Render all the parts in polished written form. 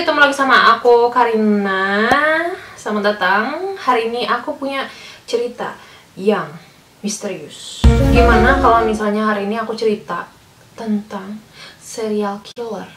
ketemu lagi sama aku, Karina. Selamat datang. Hari ini aku punya cerita yang misterius. Gimana kalau misalnya hari ini aku cerita tentang serial killer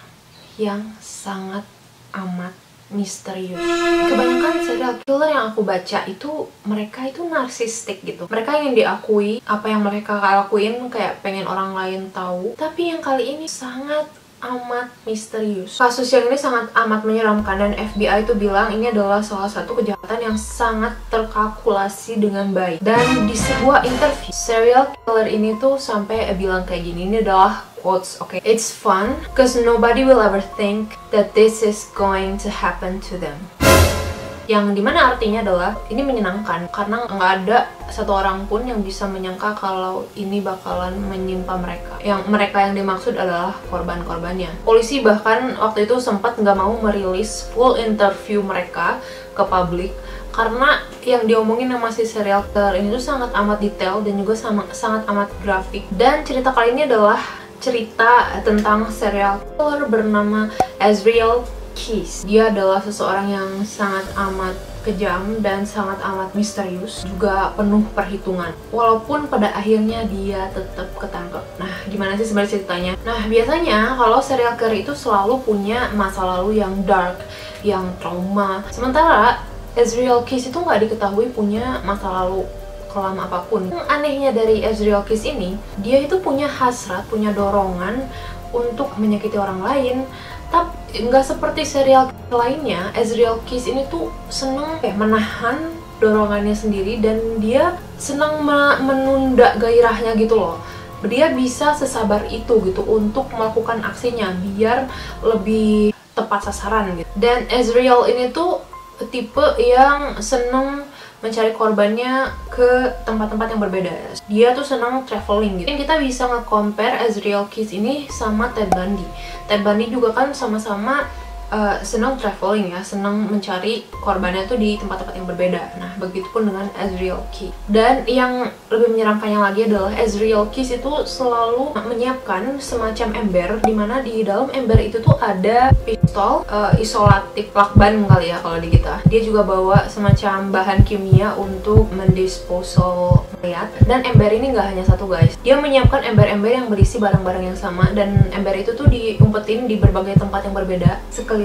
yang sangat amat misterius. Kebanyakan serial killer yang aku baca itu mereka itu narsistik gitu. Mereka ingin diakui apa yang mereka lakuin, kayak pengen orang lain tahu. Tapi yang kali ini sangat amat misterius. Kasus yang ini sangat amat menyeramkan dan FBI itu bilang ini adalah salah satu kejahatan yang sangat terkalkulasi dengan baik. Dan di sebuah interview, serial killer ini tuh sampai bilang kayak gini, ini adalah quotes, okay? It's fun because nobody will ever think that this is going to happen to them. Yang dimana artinya adalah ini menyenangkan karena nggak ada satu orang pun yang bisa menyangka kalau ini bakalan menimpa mereka. Yang mereka yang dimaksud adalah korban-korbannya. Polisi bahkan waktu itu sempat nggak mau merilis full interview mereka ke publik karena yang diomongin sama si serial killer ini tuh sangat amat detail dan juga sangat amat grafik. Dan cerita kali ini adalah cerita tentang serial killer bernama Ezriel Keys. Dia adalah seseorang yang sangat amat kejam dan sangat amat misterius, juga penuh perhitungan. Walaupun pada akhirnya dia tetap ketangkep. Nah, gimana sih sebenarnya ceritanya? Nah, biasanya kalau serial killer itu selalu punya masa lalu yang dark, yang trauma. Sementara Ezriel Keys itu nggak diketahui punya masa lalu kelam apapun. Yang anehnya dari Ezriel Keys ini, dia itu punya hasrat, punya dorongan untuk menyakiti orang lain. Tapi nggak seperti serial lainnya, Ezriel Keys ini tuh seneng menahan dorongannya sendiri dan dia senang menunda gairahnya gitu loh. Dia bisa sesabar itu gitu untuk melakukan aksinya biar lebih tepat sasaran gitu. Dan Ezriel ini tuh tipe yang seneng mencari korbannya ke tempat-tempat yang berbeda. Dia tuh senang traveling gitu. Kita bisa nge-compare Ezriel Keys ini sama Ted Bundy. Ted Bundy juga kan sama-sama senang traveling ya, senang mencari korbannya tuh di tempat-tempat yang berbeda. Nah, begitupun dengan Ezriel Keys. Dan yang lebih menyeramkannya lagi adalah Ezriel Keys itu selalu menyiapkan semacam ember, dimana di dalam ember itu tuh ada pistol isolatif lakban kali ya kalau di kita. Dia juga bawa semacam bahan kimia untuk mendisposal mayat. Dan ember ini nggak hanya satu guys. Dia menyiapkan ember-ember yang berisi barang-barang yang sama, dan ember itu tuh diumpetin di berbagai tempat yang berbeda sekeliling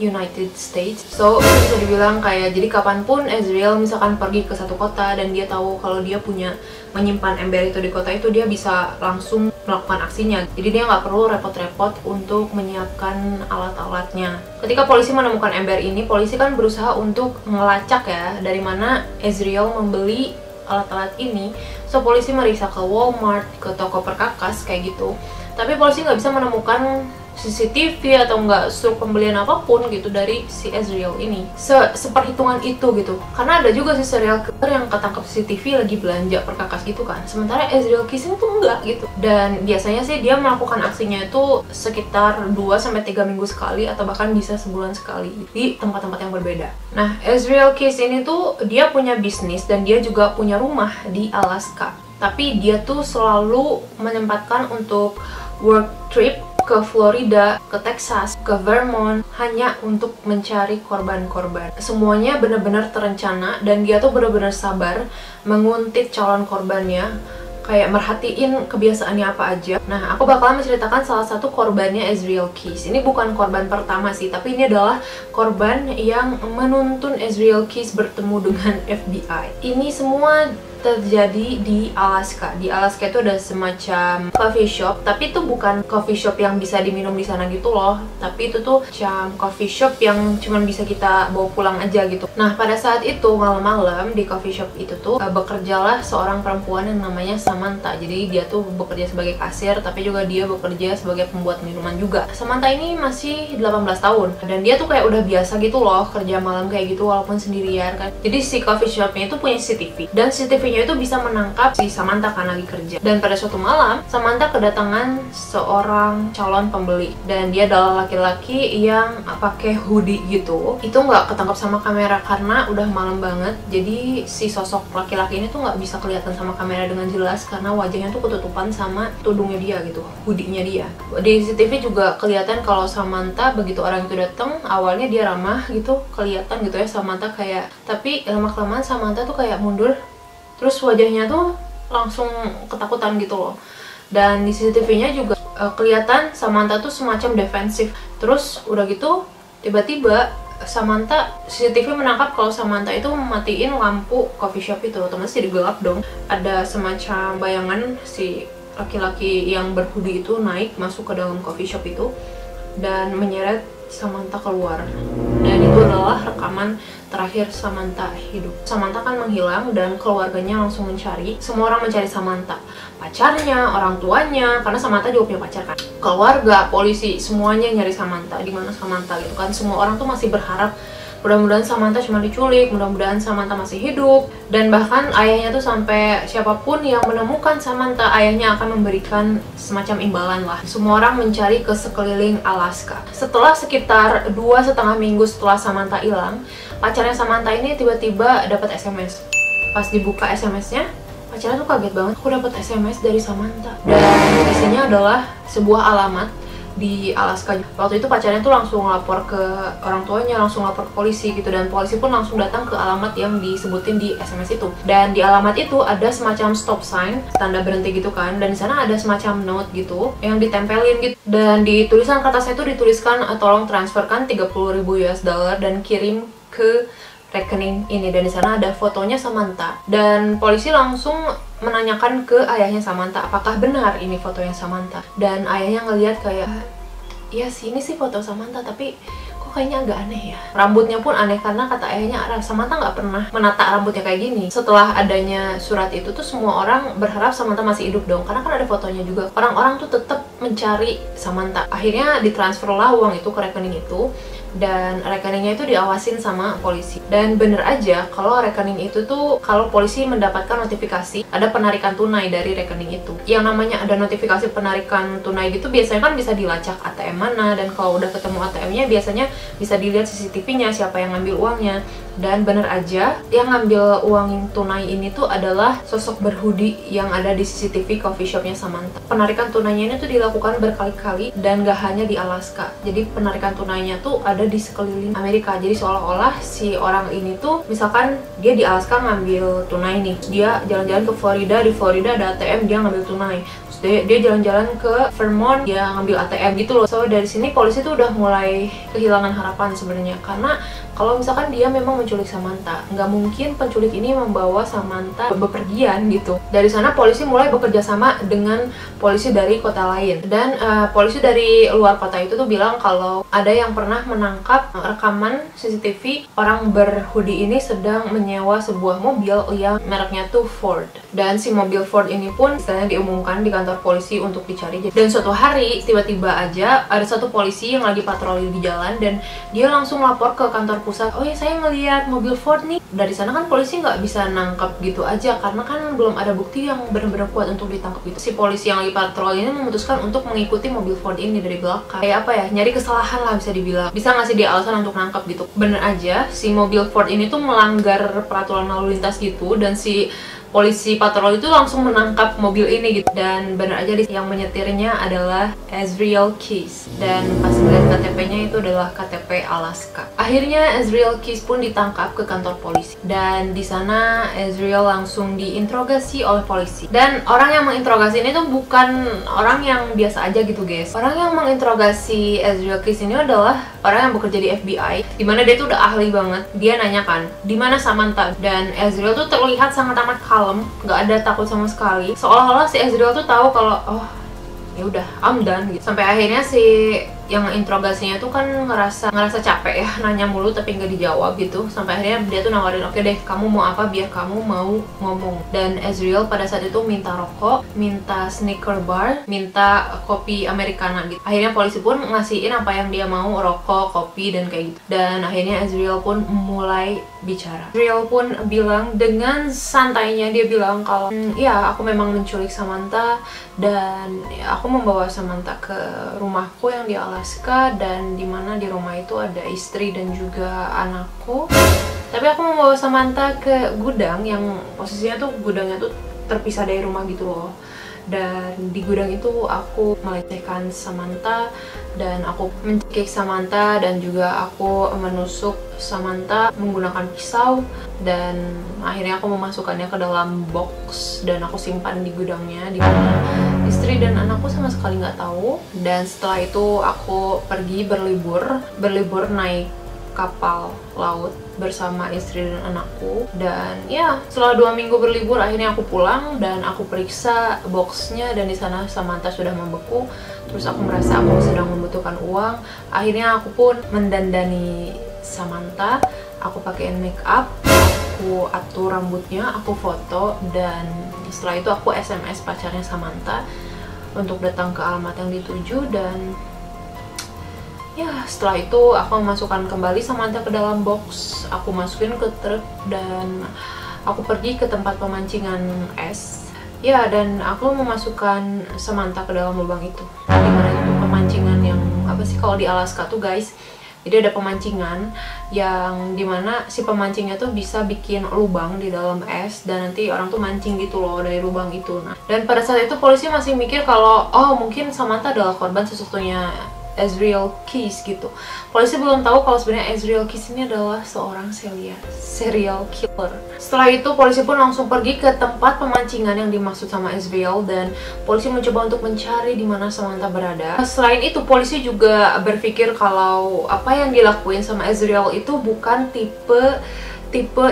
United States. So bisa dibilang kayak jadi kapanpun Ezriel misalkan pergi ke satu kota dan dia tahu kalau dia punya menyimpan ember itu di kota itu, dia bisa langsung melakukan aksinya. Jadi dia nggak perlu repot-repot untuk menyiapkan alat-alatnya. Ketika polisi menemukan ember ini, polisi kan berusaha untuk ngelacak ya dari mana Ezriel membeli alat-alat ini. So polisi meriksa ke Walmart, ke toko perkakas kayak gitu. Tapi polisi nggak bisa menemukan CCTV atau nggak struk pembelian apapun gitu dari si Ezriel ini. Seperhitungan itu gitu. Karena ada juga si serial killer yang ketangkep CCTV lagi belanja perkakas gitu kan. Sementara Ezriel Keys ini tuh enggak gitu. Dan biasanya sih dia melakukan aksinya itu sekitar 2-3 minggu sekali atau bahkan bisa sebulan sekali di tempat-tempat yang berbeda. Nah, Ezriel Keys ini tuh dia punya bisnis dan dia juga punya rumah di Alaska. Tapi dia tuh selalu menyempatkan untuk work trip ke Florida, ke Texas, ke Vermont hanya untuk mencari korban-korban. Semuanya benar-benar terencana dan dia tuh benar-benar sabar menguntit calon korbannya, kayak merhatiin kebiasaannya apa aja. Nah, aku bakalan menceritakan salah satu korbannya Ezriel Keys. Ini bukan korban pertama sih, tapi ini adalah korban yang menuntun Ezriel Keys bertemu dengan FBI. Ini semua terjadi di Alaska. Di Alaska itu ada semacam coffee shop, tapi itu bukan coffee shop yang bisa diminum di sana gitu loh. Tapi itu tuh macam coffee shop yang cuman bisa kita bawa pulang aja gitu. Nah, pada saat itu malam-malam di coffee shop itu tuh bekerjalah seorang perempuan yang namanya Samantha. Jadi dia tuh bekerja sebagai kasir, tapi juga dia bekerja sebagai pembuat minuman juga. Samantha ini masih 18 tahun dan dia tuh kayak udah biasa gitu loh kerja malam kayak gitu walaupun sendirian kan. Jadi si coffee shopnya itu punya CCTV dan CCTV CCTV-nya itu bisa menangkap si Samantha kan lagi kerja. Dan pada suatu malam, Samantha kedatangan seorang calon pembeli. Dan dia adalah laki-laki yang pakai hoodie gitu. Itu nggak ketangkap sama kamera karena udah malam banget. Jadi si sosok laki-laki ini tuh nggak bisa kelihatan sama kamera dengan jelas karena wajahnya tuh ketutupan sama tudungnya dia gitu, hoodie-nya dia. Di CCTV juga kelihatan kalau Samantha begitu orang itu datang, awalnya dia ramah gitu, kelihatan gitu ya Samantha kayak, tapi lama-kelamaan Samantha tuh kayak mundur, terus wajahnya tuh langsung ketakutan gitu loh. Dan di CCTV-nya juga kelihatan Samantha tuh semacam defensif. Terus udah gitu tiba-tiba Samantha, CCTV menangkap kalau Samantha itu mematiin lampu coffee shop itu, otomatis jadi gelap dong. Ada semacam bayangan si laki-laki yang berhoodie itu naik masuk ke dalam coffee shop itu dan menyeret Samantha keluar. Dan itu adalah rekaman terakhir Samantha hidup. Samantha kan menghilang dan keluarganya langsung mencari. Semua orang mencari Samantha, pacarnya, orang tuanya, karena Samantha juga punya pacar kan. Keluarga, polisi, semuanya nyari Samantha. Di mana Samantha gitu kan. Semua orang tuh masih berharap mudah-mudahan Samantha cuma diculik, mudah-mudahan Samantha masih hidup. Dan bahkan ayahnya tuh sampai siapapun yang menemukan Samantha, ayahnya akan memberikan semacam imbalan lah. Semua orang mencari ke sekeliling Alaska. Setelah sekitar 2,5 minggu setelah Samantha hilang, pacarnya Samantha ini tiba-tiba dapat SMS. Pas dibuka SMS-nya, pacarnya tuh kaget banget, aku dapat SMS dari Samantha. Dan isinya adalah sebuah alamat di Alaska. Waktu itu pacarnya tuh langsung lapor ke orang tuanya, langsung lapor ke polisi gitu, dan polisi pun langsung datang ke alamat yang disebutin di SMS itu. Dan di alamat itu ada semacam stop sign, tanda berhenti gitu kan, dan di sana ada semacam note gitu yang ditempelin gitu. Dan di tulisan kertasnya itu dituliskan tolong transferkan 30.000 US dollar dan kirim ke rekening ini. Dan di sana ada fotonya Samantha. Dan polisi langsung menanyakan ke ayahnya Samantha, apakah benar ini fotonya Samantha. Dan ayahnya ngelihat kayak, ya sih ini sih foto Samantha, tapi kok kayaknya agak aneh ya. Rambutnya pun aneh karena kata ayahnya Samantha nggak pernah menata rambutnya kayak gini. Setelah adanya surat itu tuh semua orang berharap Samantha masih hidup dong, karena kan ada fotonya juga. Orang-orang tuh tetap mencari Samantha. Akhirnya ditransferlah uang itu ke rekening itu, dan rekeningnya itu diawasin sama polisi. Dan bener aja kalau rekening itu tuh, kalau polisi mendapatkan notifikasi ada penarikan tunai dari rekening itu. Yang namanya ada notifikasi penarikan tunai gitu biasanya kan bisa dilacak ATM mana, dan kalau udah ketemu ATM-nya biasanya bisa dilihat CCTV-nya siapa yang ngambil uangnya. Dan bener aja yang ngambil uang tunai ini tuh adalah sosok berhoodie yang ada di CCTV coffee shopnya Samantha. Penarikan tunainya ini tuh dilakukan berkali-kali dan gak hanya di Alaska. Jadi penarikan tunainya tuh ada di sekeliling Amerika. Jadi seolah-olah si orang ini tuh, misalkan dia di Alaska ngambil tunai nih, dia jalan-jalan ke Florida, di Florida ada ATM, dia ngambil tunai. Terus dia jalan-jalan ke Vermont, dia ngambil ATM gitu loh. So dari sini polisi tuh udah mulai kehilangan harapan sebenarnya, karena kalau misalkan dia memang menculik Samantha, nggak mungkin penculik ini membawa Samantha bepergian gitu. Dari sana polisi mulai bekerja sama dengan polisi dari kota lain. Dan polisi dari luar kota itu tuh bilang kalau ada yang pernah menangkap rekaman CCTV orang berhoodie ini sedang menyewa sebuah mobil yang mereknya tuh Ford. Dan si mobil Ford ini pun istilahnya diumumkan di kantor polisi untuk dicari. Dan suatu hari tiba-tiba aja ada satu polisi yang lagi patroli di jalan dan dia langsung lapor ke kantor pusat, oh ya saya ngeliat mobil Ford nih. Dari sana kan polisi nggak bisa nangkap gitu aja karena kan belum ada bukti yang benar-benar kuat untuk ditangkap gitu. Si polisi yang lagi patroli ini memutuskan untuk mengikuti mobil Ford ini dari belakang. Kayak apa ya, nyari kesalahan lah bisa dibilang. Bisa ngasih dia alasan untuk nangkap gitu. Bener aja si mobil Ford ini tuh melanggar peraturan lalu lintas gitu, dan si polisi patroli itu langsung menangkap mobil ini gitu. Dan bener aja yang menyetirnya adalah Ezreal Keys, dan pas lihat KTP-nya itu adalah KTP Alaska. Akhirnya Ezreal Keys pun ditangkap ke kantor polisi, dan di sana Ezreal langsung diinterogasi oleh polisi. Dan orang yang menginterogasi ini tuh bukan orang yang biasa aja gitu guys. Orang yang menginterogasi Ezreal Keys ini adalah orang yang bekerja di FBI, dimana dia tuh udah ahli banget. Dia nanyakan di mana Samantha, dan Ezreal tuh terlihat sangat amat kalem, nggak ada takut sama sekali. Seolah-olah si Ezreal tuh tahu kalau oh ya udah I'm done gitu. Sampai akhirnya si yang interogasinya tuh kan ngerasa capek ya, nanya mulu tapi nggak dijawab gitu. Sampai akhirnya dia tuh nawarin, oke deh kamu mau apa biar kamu mau ngomong. Dan Ezreal pada saat itu minta rokok, minta Snicker bar, minta kopi Americana gitu. Akhirnya polisi pun ngasihin apa yang dia mau, rokok, kopi, dan kayak gitu. Dan akhirnya Ezreal pun mulai bicara. Ezreal pun bilang dengan santainya, dia bilang kalau ya aku memang menculik Samantha dan ya, aku membawa Samantha ke rumahku yang di Alaska, dan dimana di rumah itu ada istri dan juga anakku. Tapi aku membawa Samantha ke gudang yang posisinya tuh gudangnya tuh terpisah dari rumah gitu loh. Dan di gudang itu aku melecehkan Samantha dan aku mencekik Samantha, dan juga aku menusuk Samantha menggunakan pisau, dan akhirnya aku memasukkannya ke dalam box dan aku simpan di gudangnya, di mana istri dan anakku sama sekali nggak tahu. Dan setelah itu aku pergi berlibur naik kapal laut bersama istri dan anakku. Dan ya setelah 2 minggu berlibur akhirnya aku pulang dan aku periksa boxnya, dan di sana Samantha sudah membeku. Terus aku merasa aku sedang membutuhkan uang. Akhirnya aku pun mendandani Samantha, aku pakein make up, aku atur rambutnya, aku foto, dan setelah itu aku SMS pacarnya Samantha untuk datang ke alamat yang dituju. Dan ya setelah itu aku memasukkan kembali Samantha ke dalam box, aku masukin ke truk, dan aku pergi ke tempat pemancingan es. Ya, dan aku memasukkan Samantha ke dalam lubang itu. Dimana itu pemancingan yang apa sih kalau di Alaska tuh guys, jadi ada pemancingan yang dimana si pemancingnya tuh bisa bikin lubang di dalam es, dan nanti orang tuh mancing gitu loh dari lubang itu. Nah, dan pada saat itu polisi masih mikir kalau oh mungkin Samantha adalah korban sesungguhnya Ezreal Keys gitu. Polisi belum tahu kalau sebenarnya Ezreal Keys ini adalah seorang serial killer. Setelah itu polisi pun langsung pergi ke tempat pemancingan yang dimaksud sama Ezreal, dan polisi mencoba untuk mencari di mana Samantha berada. Selain itu polisi juga berpikir kalau apa yang dilakuin sama Ezreal itu bukan tipe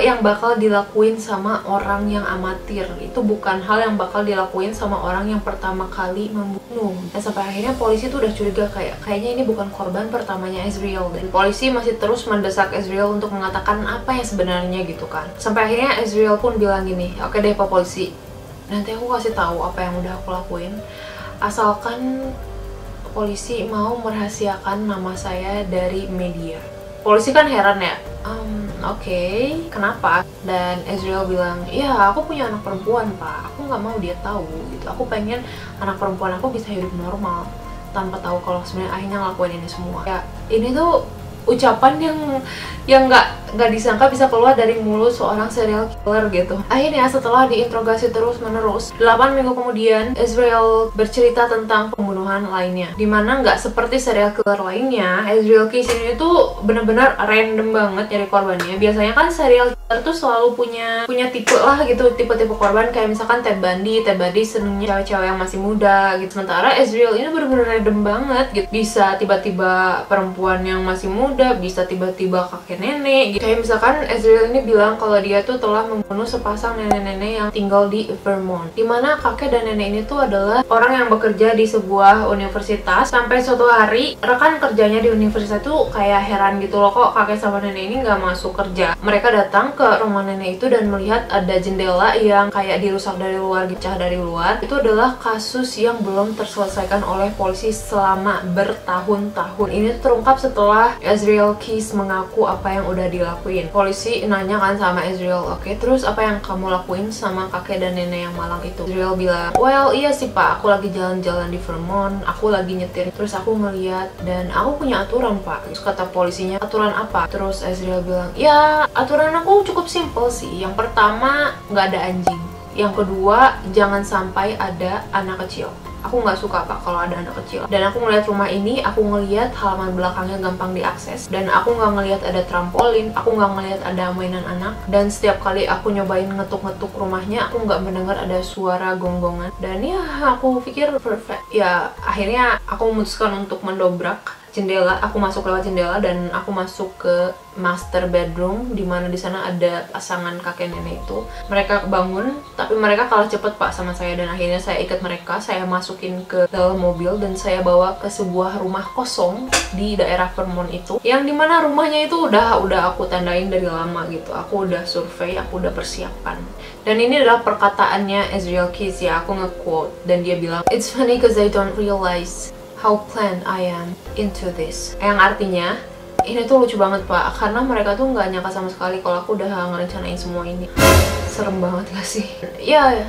yang bakal dilakuin sama orang yang amatir. Itu bukan hal yang bakal dilakuin sama orang yang pertama kali membunuh. Dan sampai akhirnya polisi tuh udah curiga kayaknya ini bukan korban pertamanya Ezreal. Dan polisi masih terus mendesak Ezreal untuk mengatakan apa yang sebenarnya gitu kan. Sampai akhirnya Ezreal pun bilang gini, oke deh Pak Polisi, nanti aku kasih tahu apa yang udah aku lakuin, asalkan polisi mau merahasiakan nama saya dari media. Polisi kan heran ya, oke, kenapa? Dan Ezreal bilang, ya aku punya anak perempuan pak, aku nggak mau dia tahu gitu. Aku pengen anak perempuan aku bisa hidup normal tanpa tahu kalau sebenarnya ayahnya ngelakuin ini semua. Ya ini tuh ucapan yang nggak disangka bisa keluar dari mulut seorang serial killer gitu. Akhirnya setelah diinterogasi terus menerus 8 minggu kemudian, Ezreal bercerita tentang pembunuhan lainnya, dimana nggak seperti serial killer lainnya. Ezreal Keys ini tuh bener-bener random banget nyari korbannya. Biasanya kan serial killer tuh selalu punya tipe lah gitu, tipe-tipe korban, kayak misalkan Ted Bundy senengnya cewek-cewek yang masih muda gitu. Sementara Ezreal ini bener-bener random banget gitu, bisa tiba-tiba perempuan yang masih muda, bisa tiba-tiba kakek nenek gitu. Kayak misalkan Ezreal ini bilang kalau dia tuh telah membunuh sepasang nenek-nenek yang tinggal di Vermont, dimana kakek dan nenek ini tuh adalah orang yang bekerja di sebuah universitas. Sampai suatu hari rekan kerjanya di universitas tuh kayak heran gitu loh, kok kakek sama nenek ini nggak masuk kerja. Mereka datang ke rumah nenek itu dan melihat ada jendela yang kayak dirusak dari luar, pecah dari luar. Itu adalah kasus yang belum terselesaikan oleh polisi selama bertahun-tahun. Ini terungkap setelah Ezreal Keys mengaku apa yang udah dilakuin. Polisi nanya kan sama Ezreal, oke, terus apa yang kamu lakuin sama kakek dan nenek yang malang itu? Ezreal bilang, well iya sih pak, aku lagi jalan-jalan di Vermont, aku lagi nyetir, terus aku ngeliat dan aku punya aturan pak. Terus kata polisinya, aturan apa? Terus Ezreal bilang, ya aturan aku cukup simple sih. Yang pertama, nggak ada anjing. Yang kedua, jangan sampai ada anak kecil. Aku nggak suka pak kalau ada anak kecil. Dan aku ngeliat rumah ini, aku ngeliat halaman belakangnya gampang diakses, dan aku nggak ngeliat ada trampolin, aku nggak ngeliat ada mainan anak. Dan setiap kali aku nyobain ngetuk-ngetuk rumahnya, aku nggak mendengar ada suara gonggongan. Dan ya aku pikir perfect. Ya akhirnya aku memutuskan untuk mendobrak jendela. Aku masuk lewat jendela dan aku masuk ke master bedroom, dimana di sana ada pasangan kakek nenek itu. Mereka bangun, tapi mereka kalah cepet Pak sama saya, dan akhirnya saya ikat mereka. Saya masukin ke dalam mobil dan saya bawa ke sebuah rumah kosong di daerah Vermont itu, yang dimana rumahnya itu udah aku tandain dari lama gitu. Aku udah survei, aku udah persiapan. Dan ini adalah perkataannya Ezreal Keys ya, aku nge-quote, dan dia bilang, "It's funny cause I don't realize how planned I am into this." Yang artinya, ini tuh lucu banget Pak, karena mereka tuh nggak nyangka sama sekali kalau aku udah ngerencanain semua ini. Serem banget gak sih? Ya,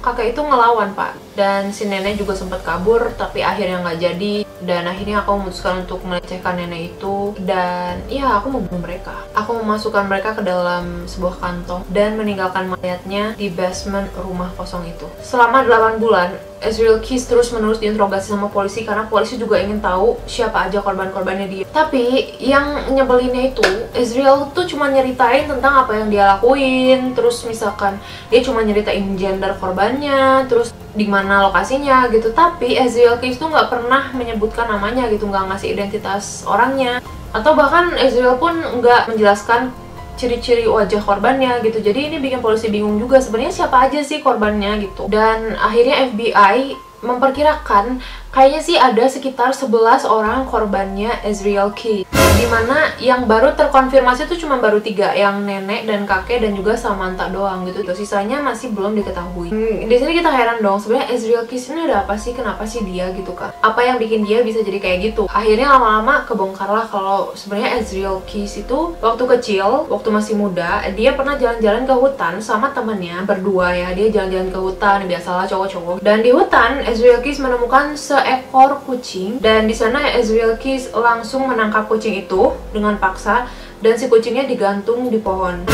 kakek itu ngelawan Pak, dan si nenek juga sempat kabur, tapi akhirnya nggak jadi. Dan akhirnya aku memutuskan untuk melecehkan nenek itu, dan ya aku mau bunuh mereka. Aku memasukkan mereka ke dalam sebuah kantong dan meninggalkan mayatnya di basement rumah kosong itu. Selama 8 bulan, Ezreal Keys terus-menerus diinterogasi sama polisi, karena polisi juga ingin tahu siapa aja korban-korbannya dia. Tapi yang nyebelinnya itu, Ezreal tuh cuma nyeritain tentang apa yang dia lakuin. Terus misalkan dia cuma nyeritain gender korbannya, terus di mana lokasinya gitu. Tapi Ezreal Keys tuh nggak pernah menyebutkan namanya gitu, nggak ngasih identitas orangnya, atau bahkan Ezreal pun nggak menjelaskan ciri-ciri wajah korbannya gitu. Jadi ini bikin polisi bingung juga sebenarnya siapa aja sih korbannya gitu. Dan akhirnya FBI memperkirakan kayaknya sih ada sekitar 11 orang korbannya Ezreal Keys, dimana yang baru terkonfirmasi itu cuma baru 3, yang nenek dan kakek dan juga Samantha doang gitu. Sisanya masih belum diketahui. Di sini kita heran dong, sebenarnya Ezreal Keys ini ada apa sih, kenapa sih dia gitu kan? Apa yang bikin dia bisa jadi kayak gitu? Akhirnya lama-lama kebongkarlah kalau sebenarnya Ezreal Keys itu waktu kecil, waktu masih muda, dia pernah jalan-jalan ke hutan sama temennya berdua ya. Dia jalan-jalan ke hutan, biasalah cowok-cowok. Dan di hutan Ezreal Keys menemukan seekor kucing, dan di sana Ezreal Keys langsung menangkap kucing itu dengan paksa, dan si kucingnya digantung di pohon.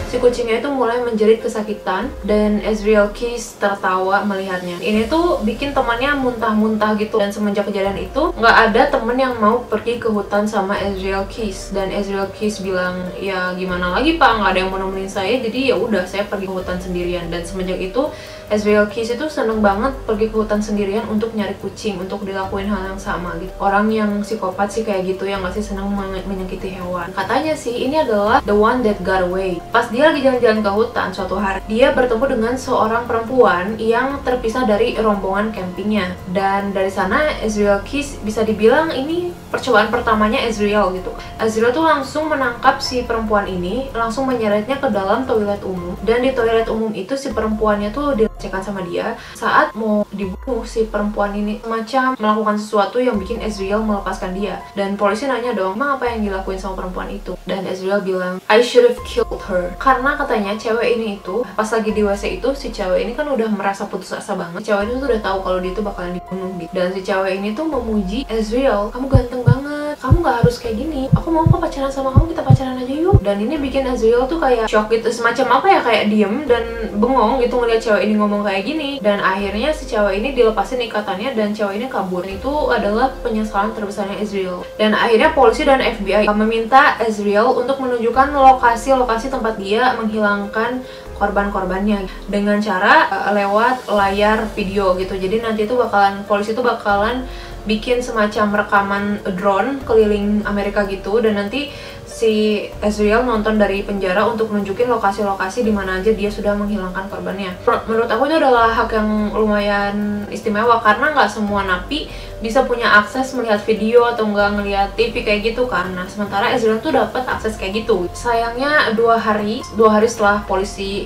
Si kucingnya itu mulai menjerit kesakitan, dan Ezreal Keys tertawa melihatnya. Ini tuh bikin temannya muntah-muntah gitu, dan semenjak kejadian itu nggak ada temen yang mau pergi ke hutan sama Ezreal Keys. Dan Ezreal Keys bilang, ya gimana lagi Pak, nggak ada yang mau nemenin saya, jadi ya udah saya pergi ke hutan sendirian. Dan semenjak itu Ezreal Keys itu seneng banget pergi ke hutan sendirian untuk nyari kucing, untuk dilakuin hal yang sama gitu. Orang yang psikopat sih kayak gitu, yang masih seneng menyakiti hewan. Katanya sih ini adalah the one that got away. Pas dia lagi jalan-jalan ke hutan suatu hari, dia bertemu dengan seorang perempuan yang terpisah dari rombongan campingnya. Dan dari sana Ezreal Keys bisa dibilang ini percobaan pertamanya Ezreal gitu. Ezreal tuh langsung menangkap si perempuan ini, langsung menyeretnya ke dalam toilet umum. Dan di toilet umum itu si perempuannya tuh dilecehkan sama dia. Saat mau dibunuh, si perempuan ini macam melakukan sesuatu yang bikin Ezreal melepaskan dia. Dan polisi nanya dong, emang apa yang dilakuin sama perempuan itu? Dan Ezreal bilang, I should have killed her. Karena katanya cewek ini itu pas lagi di WC itu, si cewek ini kan udah merasa putus asa banget. Si cewek itu tuh udah tahu kalau dia tuh bakalan dibunuh gitu. Dan si cewek ini tuh memuji Ezreal, kamu ganteng banget, kamu gak harus kayak gini, aku mau kok pacaran sama kamu, kita pacaran aja yuk. Dan ini bikin Ezreal tuh kayak shock gitu, semacam apa ya, kayak diem dan bengong gitu ngeliat cewek ini ngomong kayak gini. Dan akhirnya si cewek ini dilepasin ikatannya dan cewek ini kabur. Itu adalah penyesalan terbesarnya Ezreal. Dan akhirnya polisi dan FBI meminta Ezreal untuk menunjukkan lokasi-lokasi tempat dia menghilangkan korban-korbannya dengan cara lewat layar video gitu. Jadi nanti itu polisi itu bakalan bikin semacam rekaman drone keliling Amerika gitu, dan nanti si Ezreal nonton dari penjara untuk nunjukin lokasi-lokasi di mana aja dia sudah menghilangkan korbannya. Menurut aku itu adalah hak yang lumayan istimewa, karena nggak semua napi bisa punya akses melihat video atau nggak ngelihat TV kayak gitu kan. Nah, sementara Ezreal tuh dapat akses kayak gitu. Sayangnya 2 hari setelah polisi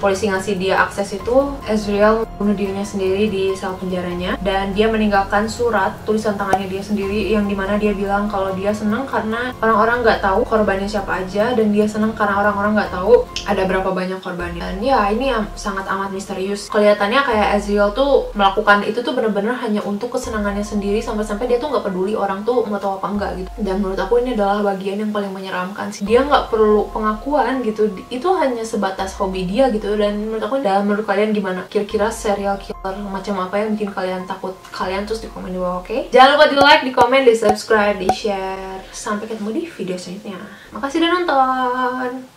ngasih dia akses itu, Ezreal bunuh dirinya sendiri di sel penjaranya, dan dia meninggalkan surat tulisan tangannya dia sendiri yang dimana dia bilang kalau dia seneng karena orang-orang nggak tahu korbannya siapa aja, dan dia seneng karena orang-orang nggak tahu ada berapa banyak korbannya. Dan ya ini sangat amat misterius. Kelihatannya kayak Ezreal tuh melakukan itu tuh bener-bener hanya untuk kesenangannya sendiri, sampai-sampai dia tuh nggak peduli orang tuh nggak tahu apa enggak gitu. Dan menurut aku ini adalah bagian yang paling menyeramkan sih. Dia nggak perlu pengakuan gitu, itu hanya sebatas hobi dia gitu. Dan menurut kalian gimana? Kira-kira serial killer macam apa yang bikin kalian takut? Kalian terus di komen di bawah, oke? Jangan lupa di like, di komen, di subscribe, di share. Sampai ketemu di video selanjutnya. Makasih udah nonton.